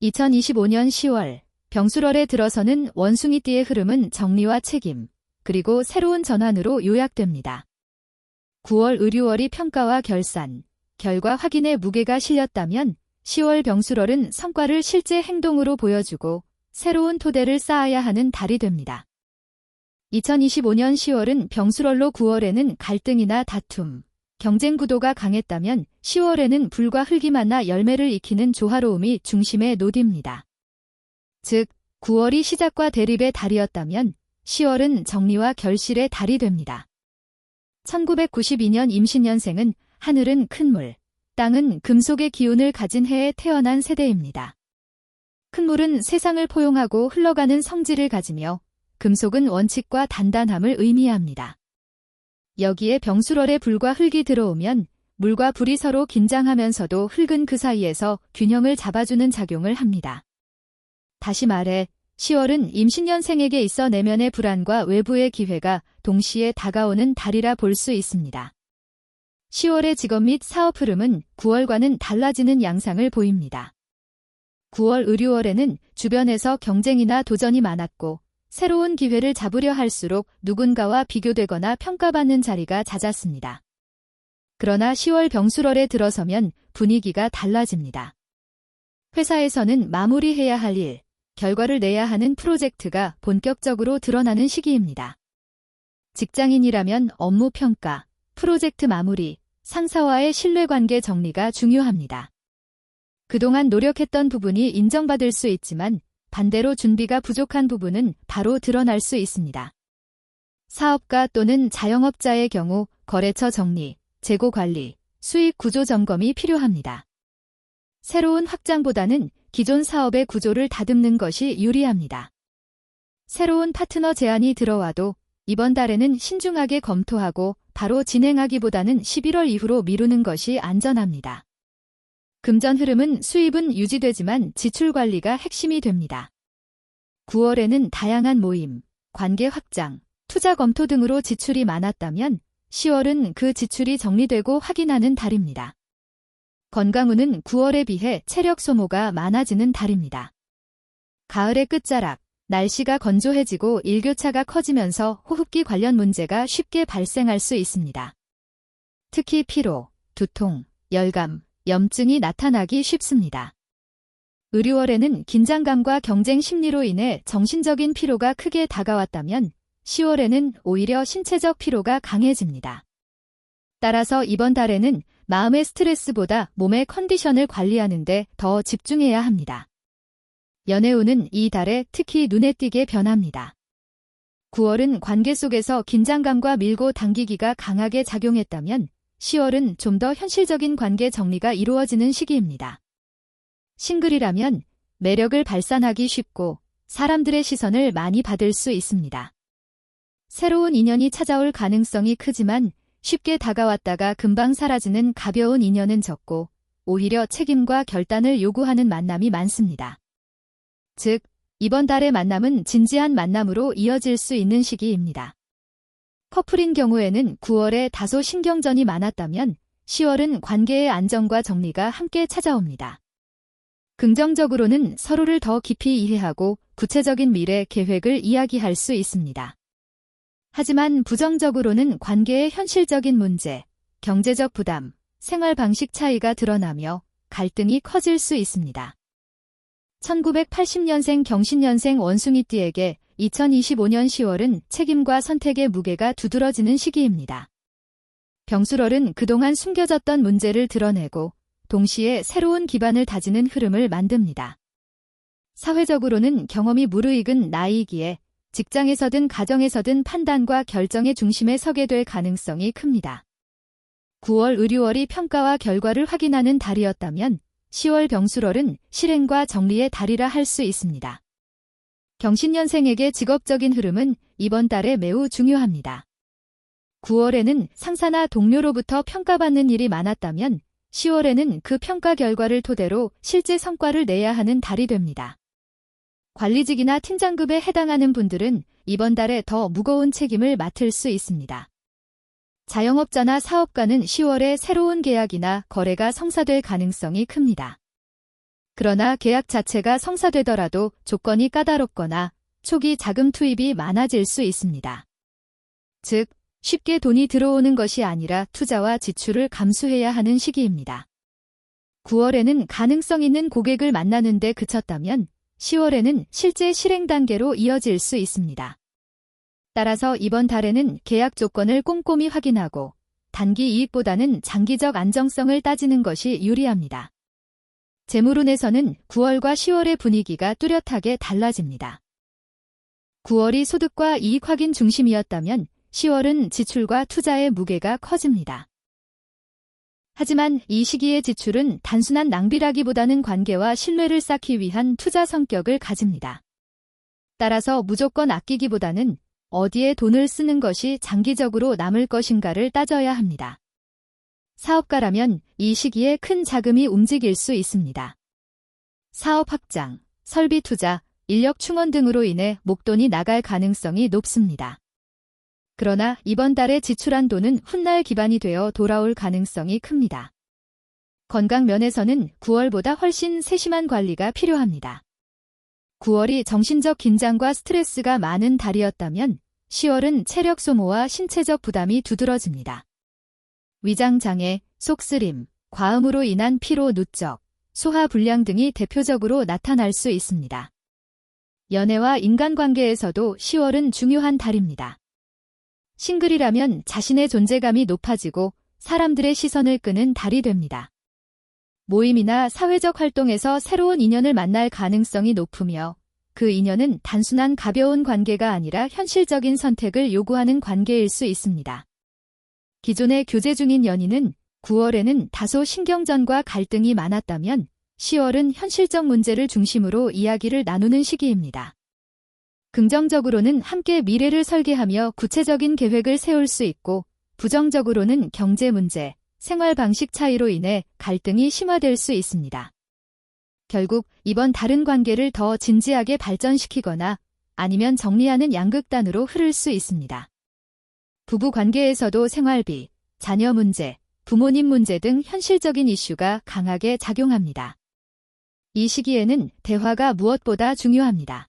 2025년 10월, 병술월에 들어서는 원숭이띠의 흐름은 정리와 책임, 그리고 새로운 전환으로 요약됩니다. 9월 의류월이 평가와 결산, 결과 확인의 무게가 실렸다면 10월 병술월은 성과를 실제 행동으로 보여주고 새로운 토대를 쌓아야 하는 달이 됩니다. 2025년 10월은 병술월로 9월에는 갈등이나 다툼, 경쟁 구도가 강했다면 10월에는 불과 흙이 만나 열매를 익히는 조화로움이 중심에 놓입니다. 즉, 9월이 시작과 대립의 달이었다면 10월은 정리와 결실의 달이 됩니다. 1992년 임신년생은 하늘은 큰 물, 땅은 금속의 기운을 가진 해에 태어난 세대입니다. 큰 물은 세상을 포용하고 흘러가는 성질을 가지며 금속은 원칙과 단단함을 의미합니다. 여기에 병술월에 불과 흙이 들어오면 물과 불이 서로 긴장하면서도 흙은 그 사이에서 균형을 잡아주는 작용을 합니다. 다시 말해 10월은 임신년생에게 있어 내면의 불안과 외부의 기회가 동시에 다가오는 달이라 볼 수 있습니다. 10월의 직업 및 사업 흐름은 9월과는 달라지는 양상을 보입니다. 9월 의류월에는 주변에서 경쟁이나 도전이 많았고 새로운 기회를 잡으려 할수록 누군가와 비교되거나 평가받는 자리가 잦았습니다. 그러나 10월 병술월에 들어서면 분위기가 달라집니다. 회사에서는 마무리해야 할 일, 결과를 내야 하는 프로젝트가 본격적으로 드러나는 시기입니다. 직장인이라면 업무 평가, 프로젝트 마무리, 상사와의 신뢰관계 정리가 중요합니다. 그동안 노력했던 부분이 인정받을 수 있지만 반대로 준비가 부족한 부분은 바로 드러날 수 있습니다. 사업가 또는 자영업자의 경우 거래처 정리, 재고 관리, 수익 구조 점검이 필요합니다. 새로운 확장보다는 기존 사업의 구조를 다듬는 것이 유리합니다. 새로운 파트너 제안이 들어와도 이번 달에는 신중하게 검토하고 바로 진행하기보다는 11월 이후로 미루는 것이 안전합니다. 금전 흐름은 수입은 유지되지만 지출 관리가 핵심이 됩니다. 9월에는 다양한 모임, 관계 확장, 투자 검토 등으로 지출이 많았다면 10월은 그 지출이 정리되고 확인하는 달입니다. 건강운은 9월에 비해 체력 소모가 많아지는 달입니다. 가을의 끝자락, 날씨가 건조해지고 일교차가 커지면서 호흡기 관련 문제가 쉽게 발생할 수 있습니다. 특히 피로, 두통, 열감, 염증이 나타나기 쉽습니다. 의류월에는 긴장감과 경쟁 심리로 인해 정신적인 피로가 크게 다가왔다면 10월에는 오히려 신체적 피로가 강해집니다. 따라서 이번 달에는 마음의 스트레스보다 몸의 컨디션을 관리하는 데 더 집중해야 합니다. 연애운은 이 달에 특히 눈에 띄게 변합니다. 9월은 관계 속에서 긴장감과 밀고 당기기가 강하게 작용했다면 10월은 좀 더 현실적인 관계 정리가 이루어지는 시기입니다. 싱글이라면 매력을 발산하기 쉽고 사람들의 시선을 많이 받을 수 있습니다. 새로운 인연이 찾아올 가능성이 크지만 쉽게 다가왔다가 금방 사라지는 가벼운 인연은 적고 오히려 책임과 결단을 요구하는 만남이 많습니다. 즉, 이번 달의 만남은 진지한 만남으로 이어질 수 있는 시기입니다. 커플인 경우에는 9월에 다소 신경전이 많았다면 10월은 관계의 안정과 정리가 함께 찾아옵니다. 긍정적으로는 서로를 더 깊이 이해하고 구체적인 미래 계획을 이야기할 수 있습니다. 하지만 부정적으로는 관계의 현실적인 문제, 경제적 부담, 생활 방식 차이가 드러나며 갈등이 커질 수 있습니다. 1980년생 경신년생 원숭이띠에게 2025년 10월은 책임과 선택의 무게가 두드러지는 시기입니다. 병술월은 그동안 숨겨졌던 문제를 드러내고 동시에 새로운 기반을 다지는 흐름을 만듭니다. 사회적으로는 경험이 무르익은 나이이기에 직장에서든 가정에서든 판단과 결정의 중심에 서게 될 가능성이 큽니다. 9월 의류월이 평가와 결과를 확인하는 달이었다면 10월 병술월은 실행과 정리의 달이라 할 수 있습니다. 경신년생에게 직업적인 흐름은 이번 달에 매우 중요합니다. 9월에는 상사나 동료로부터 평가받는 일이 많았다면 10월에는 그 평가 결과를 토대로 실제 성과를 내야 하는 달이 됩니다. 관리직이나 팀장급에 해당하는 분들은 이번 달에 더 무거운 책임을 맡을 수 있습니다. 자영업자나 사업가는 10월에 새로운 계약이나 거래가 성사될 가능성이 큽니다. 그러나 계약 자체가 성사되더라도 조건이 까다롭거나 초기 자금 투입이 많아질 수 있습니다. 즉, 쉽게 돈이 들어오는 것이 아니라 투자와 지출을 감수해야 하는 시기입니다. 9월에는 가능성 있는 고객을 만나는 데 그쳤다면 10월에는 실제 실행 단계로 이어질 수 있습니다. 따라서 이번 달에는 계약 조건을 꼼꼼히 확인하고 단기 이익보다는 장기적 안정성을 따지는 것이 유리합니다. 재물운에서는 9월과 10월의 분위기가 뚜렷하게 달라집니다. 9월이 소득과 이익 확인 중심이었다면 10월은 지출과 투자의 무게가 커집니다. 하지만 이 시기의 지출은 단순한 낭비라기보다는 관계와 신뢰를 쌓기 위한 투자 성격을 가집니다. 따라서 무조건 아끼기보다는 어디에 돈을 쓰는 것이 장기적으로 남을 것인가를 따져야 합니다. 사업가라면 이 시기에 큰 자금이 움직일 수 있습니다. 사업 확장, 설비 투자, 인력 충원 등으로 인해 목돈이 나갈 가능성이 높습니다. 그러나 이번 달에 지출한 돈은 훗날 기반이 되어 돌아올 가능성이 큽니다. 건강 면에서는 9월보다 훨씬 세심한 관리가 필요합니다. 9월이 정신적 긴장과 스트레스가 많은 달이었다면 10월은 체력 소모와 신체적 부담이 두드러집니다. 위장장애, 속쓰림, 과음으로 인한 피로 누적, 소화불량 등이 대표적으로 나타날 수 있습니다. 연애와 인간관계에서도 10월은 중요한 달입니다. 싱글이라면 자신의 존재감이 높아지고 사람들의 시선을 끄는 달이 됩니다. 모임이나 사회적 활동에서 새로운 인연을 만날 가능성이 높으며 그 인연은 단순한 가벼운 관계가 아니라 현실적인 선택을 요구하는 관계일 수 있습니다. 기존에 교제 중인 연인은 9월에는 다소 신경전과 갈등이 많았다면 10월은 현실적 문제를 중심으로 이야기를 나누는 시기입니다. 긍정적으로는 함께 미래를 설계하며 구체적인 계획을 세울 수 있고 부정적으로는 경제 문제, 생활 방식 차이로 인해 갈등이 심화될 수 있습니다. 결국 이번 달은 관계를 더 진지하게 발전시키거나 아니면 정리하는 양극단으로 흐를 수 있습니다. 부부 관계에서도 생활비, 자녀 문제, 부모님 문제 등 현실적인 이슈가 강하게 작용합니다. 이 시기에는 대화가 무엇보다 중요합니다.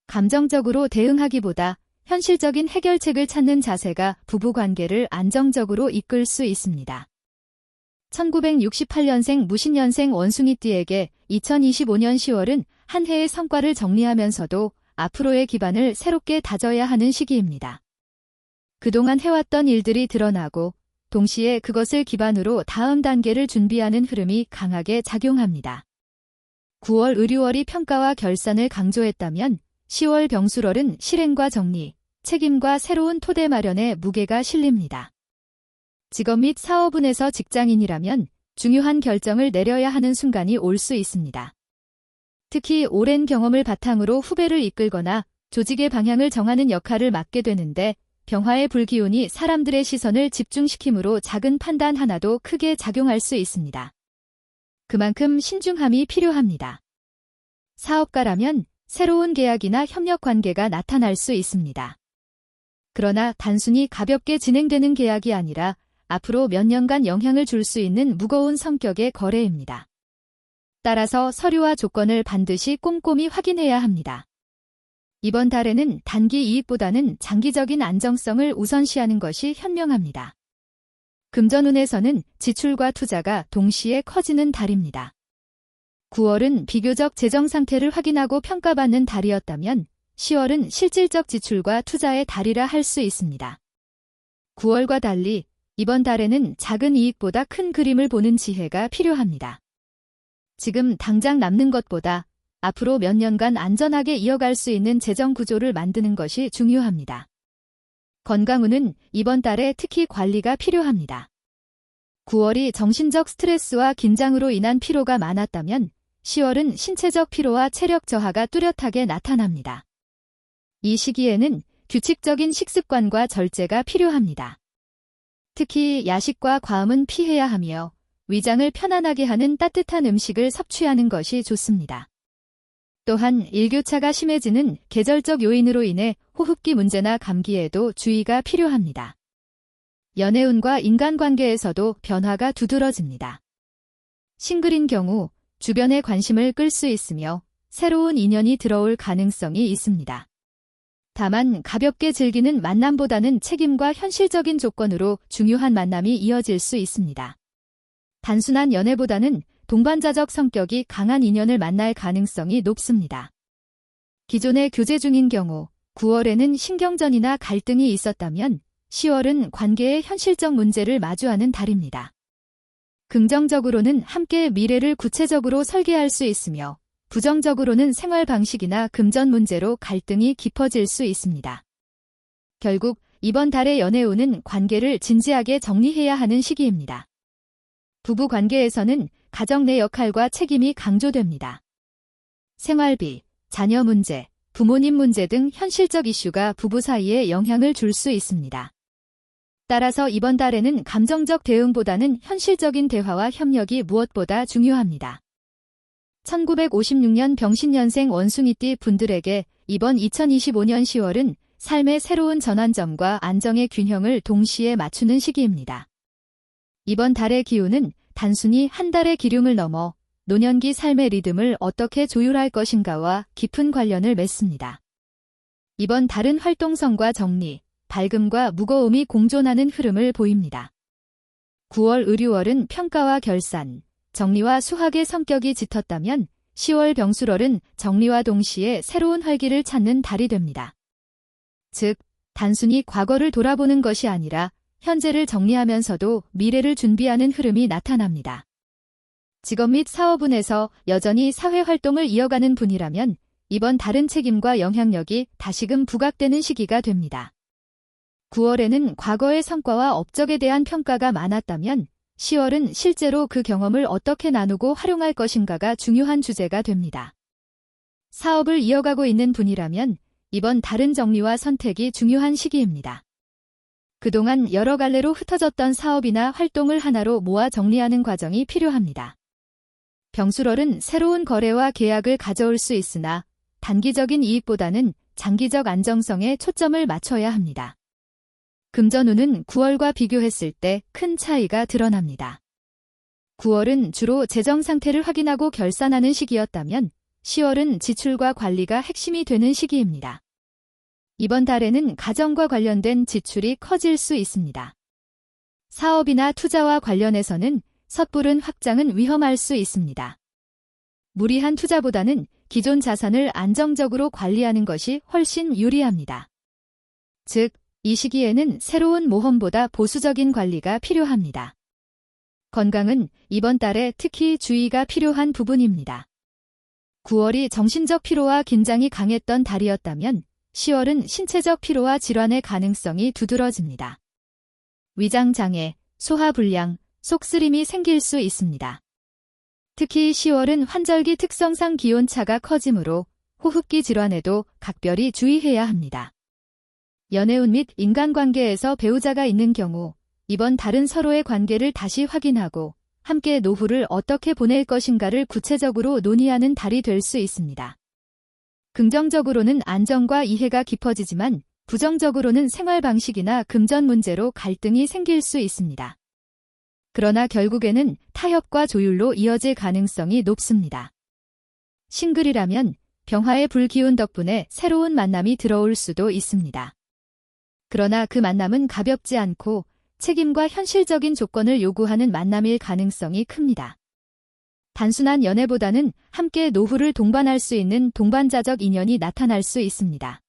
감정적으로 대응하기보다 현실적인 해결책을 찾는 자세가 부부관계를 안정적으로 이끌 수 있습니다. 1968년생 무신년생 원숭이띠에게 2025년 10월은 한 해의 성과를 정리하면서도 앞으로의 기반을 새롭게 다져야 하는 시기입니다. 그동안 해왔던 일들이 드러나고 동시에 그것을 기반으로 다음 단계를 준비하는 흐름이 강하게 작용합니다. 9월 의류월이 평가와 결산을 강조했다면 10월 병술월은 실행과 정리, 책임과 새로운 토대 마련에 무게가 실립니다. 직업 및 사업운에서 직장인이라면 중요한 결정을 내려야 하는 순간이 올 수 있습니다. 특히 오랜 경험을 바탕으로 후배를 이끌거나 조직의 방향을 정하는 역할을 맡게 되는데 병화의 불기운이 사람들의 시선을 집중시키므로 작은 판단 하나도 크게 작용할 수 있습니다. 그만큼 신중함이 필요합니다. 사업가라면 새로운 계약이나 협력 관계가 나타날 수 있습니다. 그러나 단순히 가볍게 진행되는 계약이 아니라 앞으로 몇 년간 영향을 줄 수 있는 무거운 성격의 거래입니다. 따라서 서류와 조건을 반드시 꼼꼼히 확인해야 합니다. 이번 달에는 단기 이익보다는 장기적인 안정성을 우선시하는 것이 현명합니다. 금전운에서는 지출과 투자가 동시에 커지는 달입니다. 9월은 비교적 재정 상태를 확인하고 평가받는 달이었다면 10월은 실질적 지출과 투자의 달이라 할 수 있습니다. 9월과 달리 이번 달에는 작은 이익보다 큰 그림을 보는 지혜가 필요합니다. 지금 당장 남는 것보다 앞으로 몇 년간 안전하게 이어갈 수 있는 재정 구조를 만드는 것이 중요합니다. 건강운은 이번 달에 특히 관리가 필요합니다. 9월이 정신적 스트레스와 긴장으로 인한 피로가 많았다면 10월은 신체적 피로와 체력 저하가 뚜렷하게 나타납니다. 이 시기에는 규칙적인 식습관과 절제가 필요합니다. 특히 야식과 과음은 피해야 하며 위장을 편안하게 하는 따뜻한 음식을 섭취하는 것이 좋습니다. 또한 일교차가 심해지는 계절적 요인으로 인해 호흡기 문제나 감기에도 주의가 필요합니다. 연애운과 인간관계에서도 변화가 두드러집니다. 싱글인 경우 주변의 관심을 끌 수 있으며 새로운 인연이 들어올 가능성이 있습니다. 다만 가볍게 즐기는 만남보다는 책임과 현실적인 조건으로 중요한 만남이 이어질 수 있습니다. 단순한 연애보다는 동반자적 성격이 강한 인연을 만날 가능성이 높습니다. 기존에 교제 중인 경우 9월에는 신경전이나 갈등이 있었다면 10월은 관계의 현실적 문제를 마주하는 달입니다. 긍정적으로는 함께 미래를 구체적으로 설계할 수 있으며 부정적으로는 생활 방식이나 금전 문제로 갈등이 깊어질 수 있습니다. 결국 이번 달의 연애운은 관계를 진지하게 정리해야 하는 시기입니다. 부부 관계에서는 가정 내 역할과 책임이 강조됩니다. 생활비, 자녀 문제, 부모님 문제 등 현실적 이슈가 부부 사이에 영향을 줄 수 있습니다. 따라서 이번 달에는 감정적 대응보다는 현실적인 대화와 협력이 무엇보다 중요합니다. 1956년 병신년생 원숭이띠 분들에게 이번 2025년 10월은 삶의 새로운 전환점과 안정의 균형을 동시에 맞추는 시기입니다. 이번 달의 기운은 단순히 한 달의 기륭을 넘어 노년기 삶의 리듬을 어떻게 조율할 것인가와 깊은 관련을 맺습니다. 이번 달은 활동성과 정리, 밝음과 무거움이 공존하는 흐름을 보입니다. 9월 의류월은 평가와 결산, 정리와 수학의 성격이 짙었다면 10월 병술월은 정리와 동시에 새로운 활기를 찾는 달이 됩니다. 즉, 단순히 과거를 돌아보는 것이 아니라 현재를 정리하면서도 미래를 준비하는 흐름이 나타납니다. 직업 및 사업운에서 여전히 사회활동을 이어가는 분이라면 이번 달은 책임과 영향력이 다시금 부각되는 시기가 됩니다. 9월에는 과거의 성과와 업적에 대한 평가가 많았다면 10월은 실제로 그 경험을 어떻게 나누고 활용할 것인가가 중요한 주제가 됩니다. 사업을 이어가고 있는 분이라면 이번 달은 정리와 선택이 중요한 시기입니다. 그동안 여러 갈래로 흩어졌던 사업이나 활동을 하나로 모아 정리하는 과정이 필요합니다. 병술월은 새로운 거래와 계약을 가져올 수 있으나 단기적인 이익보다는 장기적 안정성에 초점을 맞춰야 합니다. 금전운은 9월과 비교했을 때 큰 차이가 드러납니다. 9월은 주로 재정 상태를 확인하고 결산하는 시기였다면 10월은 지출과 관리가 핵심이 되는 시기입니다. 이번 달에는 가정과 관련된 지출이 커질 수 있습니다. 사업이나 투자와 관련해서는 섣부른 확장은 위험할 수 있습니다. 무리한 투자보다는 기존 자산을 안정적으로 관리하는 것이 훨씬 유리합니다. 즉, 이 시기에는 새로운 모험보다 보수적인 관리가 필요합니다. 건강은 이번 달에 특히 주의가 필요한 부분입니다. 9월이 정신적 피로와 긴장이 강했던 달이었다면 10월은 신체적 피로와 질환의 가능성이 두드러집니다. 위장장애, 소화불량, 속쓰림이 생길 수 있습니다. 특히 10월은 환절기 특성상 기온차가 커지므로 호흡기 질환에도 각별히 주의해야 합니다. 연애운 및 인간관계에서 배우자가 있는 경우 이번 달은 서로의 관계를 다시 확인하고 함께 노후를 어떻게 보낼 것인가를 구체적으로 논의하는 달이 될 수 있습니다. 긍정적으로는 안정과 이해가 깊어지지만 부정적으로는 생활 방식이나 금전 문제로 갈등이 생길 수 있습니다. 그러나 결국에는 타협과 조율로 이어질 가능성이 높습니다. 싱글이라면 병화의 불기운 덕분에 새로운 만남이 들어올 수도 있습니다. 그러나 그 만남은 가볍지 않고 책임과 현실적인 조건을 요구하는 만남일 가능성이 큽니다. 단순한 연애보다는 함께 노후를 동반할 수 있는 동반자적 인연이 나타날 수 있습니다.